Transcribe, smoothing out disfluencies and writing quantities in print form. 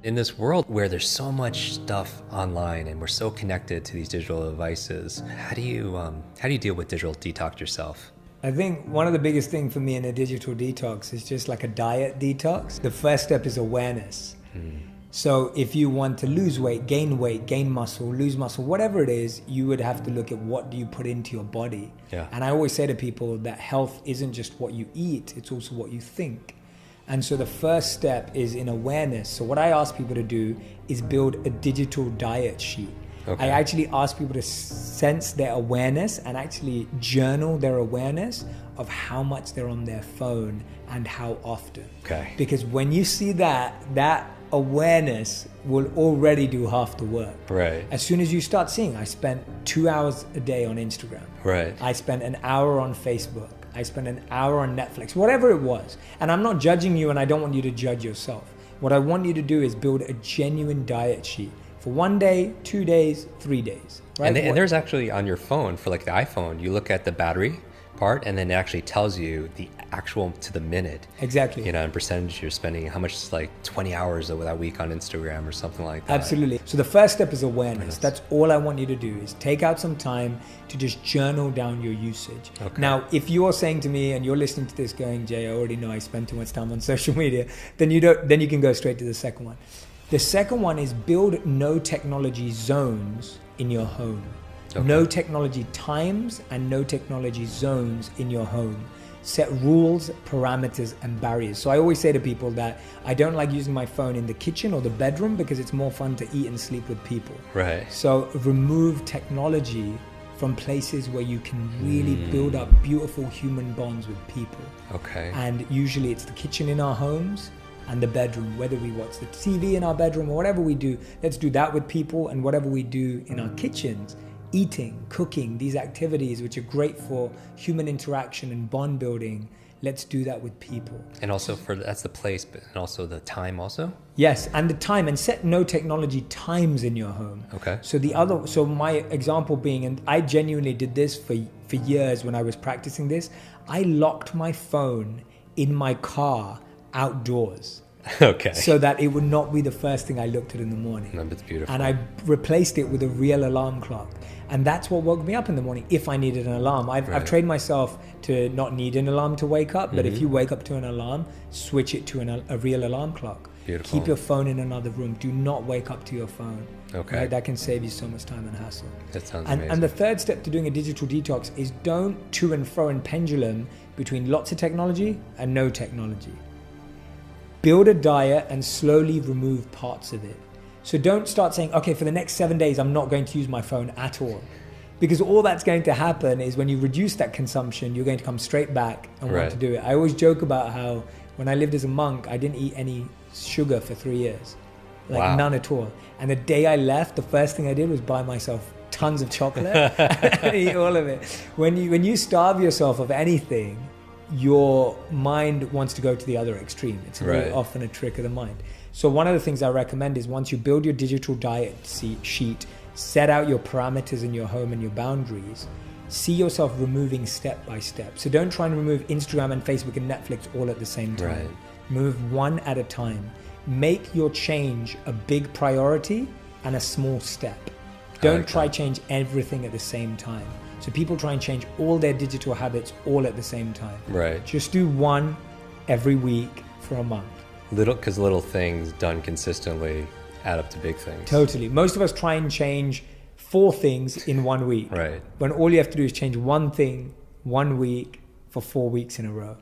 In this world where there's so much stuff online and we're so connected to these digital devices, how do you deal with digital detox yourself? I think one of the biggest things for me in a digital detox is just like a diet detox. The first step is awareness. So if you want to lose weight, gain muscle, lose muscle, whatever it is, you would have to look at what do you put into your body. Yeah. And I always say to people that health isn't just what you eat, it's also what you think. And so the first step is in awareness. So what I ask people to do is build a digital diet sheet. Okay. I actually ask people to sense their awareness and actually journal their awareness of how much they're on their phone and how often. Okay. Because when you see that awareness will already do half the work. Right. As soon as you start seeing, I spent 2 hours a day on Instagram. Right. I spent an hour on Facebook. I spent an hour on Netflix, whatever it was. And I'm not judging you and I don't want you to judge yourself. What I want you to do is build a genuine diet sheet for 1 day, 2 days, 3 days. Right? And there's actually on your phone, for like the iPhone, you look at the battery part and then it actually tells you the actual to the minute. Exactly. You know, and percentage you're spending, how much is like 20 hours of that week on Instagram or something like that. Absolutely. So the first step is awareness. That's all I want you to do is take out some time to just journal down your usage. Okay. Now, if you're saying to me and you're listening to this going, Jay, I already know I spend too much time on social media, then you can go straight to the second one. The second one is build no technology zones in your home. Okay. No technology times and no technology zones in your home. Set rules, parameters, and barriers. So I always say to people that I don't like using my phone in the kitchen or the bedroom because it's more fun to eat and sleep with people. Right. So remove technology from places where you can really build up beautiful human bonds with people. Okay. And usually it's the kitchen in our homes and the bedroom, whether we watch the TV in our bedroom or whatever we do, let's do that with people. And whatever we do in our kitchens, eating, cooking, these activities which are great for human interaction and bond building, let's do that with people. And also that's the place, but and also the time also? Yes, and the time, and set no technology times in your home. Okay. So my example being, and I genuinely did this for years when I was practicing this, I locked my phone in my car outdoors. Okay. So that it would not be the first thing I looked at in the morning. No, that's beautiful. And I replaced it with a real alarm clock. And that's what woke me up in the morning if I needed an alarm. I've trained myself to not need an alarm to wake up, but if you wake up to an alarm, switch it to a real alarm clock. Beautiful. Keep your phone in another room. Do not wake up to your phone. Okay. Right? That can save you so much time and hassle. That sounds amazing. And the third step to doing a digital detox is don't to and fro and pendulum between lots of technology and no technology. Build a diet and slowly remove parts of it. So don't start saying, okay, for the next 7 days, I'm not going to use my phone at all. Because all that's going to happen is when you reduce that consumption, you're going to come straight back and want to do it. I always joke about how when I lived as a monk, I didn't eat any sugar for 3 years. Like none at all. And the day I left, the first thing I did was buy myself tons of chocolate and eat all of it. When you starve yourself of anything, your mind wants to go to the other extreme. It's very often a trick of the mind. So one of the things I recommend is once you build your digital diet sheet, set out your parameters in your home and your boundaries, see yourself removing step by step. So don't try and remove Instagram and Facebook and Netflix all at the same time. Right. Move one at a time. Make your change a big priority and a small step. Don't try change everything at the same time. So people try and change all their digital habits all at the same time. Right. Just do one every week for a month. Because little things done consistently add up to big things. Totally. Most of us try and change 4 things in 1 week. Right. When all you have to do is change one thing 1 week for 4 weeks in a row.